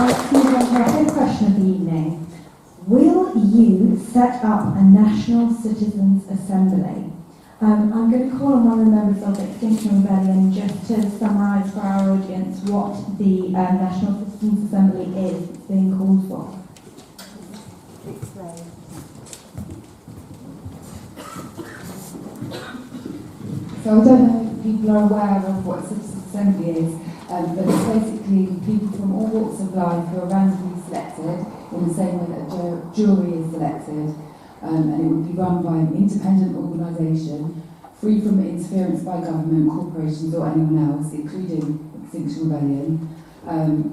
I'll move on to our fifth question of the evening. Will you set up a National Citizens' Assembly? I'm going to call on one of the members of Extinction Rebellion just to summarise for our audience what the National Citizens' Assembly is that's being called for. So I don't know if people are aware of what a Citizens' Assembly is, but it's basically people from all walks of life who are randomly selected in the same way that a jury is selected, and it would be run by an independent organisation, free from interference by government, corporations or anyone else, including Extinction Rebellion.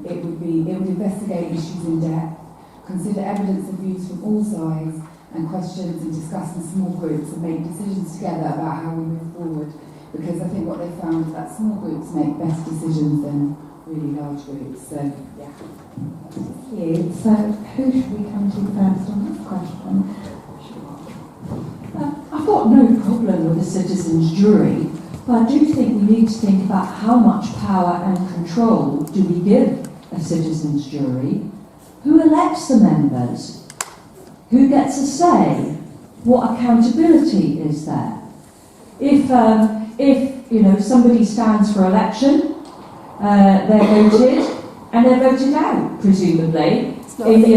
It would investigate issues in depth, consider evidence of views from all sides, and questions and discuss in small groups and make decisions together about how we move forward. Because I think what they found is that small groups make best decisions than really large groups. So, yeah. Thank you. So, who should we come to first on this question? I've got no problem with a citizens' jury, but I do think we need to think about how much power and control do we give a citizens' jury. Who elects the members? Who gets a say? What accountability is there? If somebody stands for election, they're voted and they're voted out, presumably, in the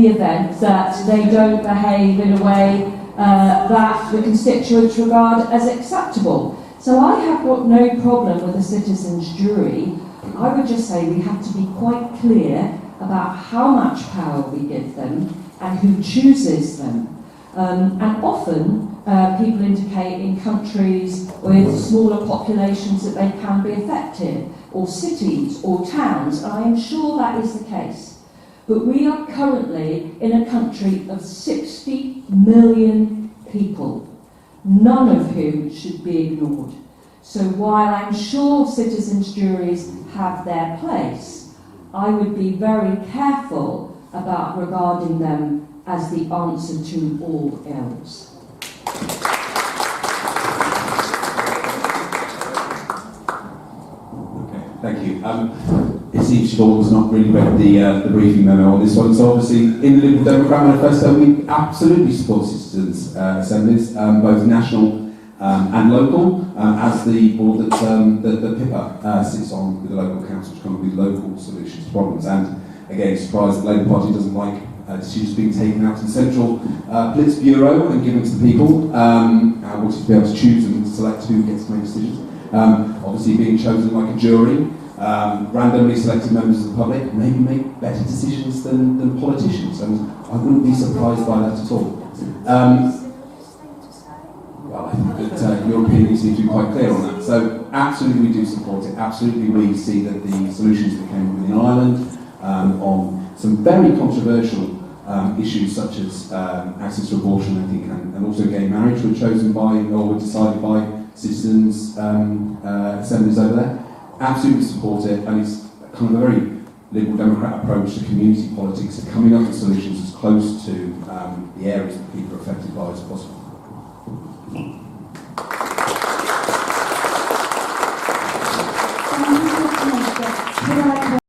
event that they don't behave in a way that the constituents regard as acceptable. So I have got no problem with a citizens' jury. I would just say we have to be quite clear about how much power we give them and who chooses them. And often people indicate in countries with smaller populations that they can be affected, or cities or towns, and I am sure that is the case. But we are currently in a country of 60 million people, none of whom should be ignored. So while I'm sure citizens' juries have their place, I would be very careful about regarding them as the answer to all ills. Okay, thank you. It seems you've all not really read the briefing memo on this one. So obviously, in the Liberal Democrat Manifesto, we absolutely support citizens' assemblies, both national and local, as the board that PIPA sits on with the local council to come up with local solutions to problems. And again, surprised the Labour Party doesn't like decisions being taken out to the central Politburo and given to the people. I wanted to be able to choose and select who gets to make decisions. Obviously, being chosen like a jury, randomly selected members of the public maybe make better decisions than politicians, and I wouldn't be surprised by that at all. Well, I think that your opinion seems to be quite clear on that. So, absolutely we do support it. Absolutely we see that the solutions that came within Ireland on some very controversial issues such as access to abortion, I think, and also gay marriage were chosen by, or were decided by citizens' assemblies over there. Absolutely support it, and it's kind of a very Liberal Democrat approach to community politics, of coming up with solutions as close to the areas that people are affected by as possible.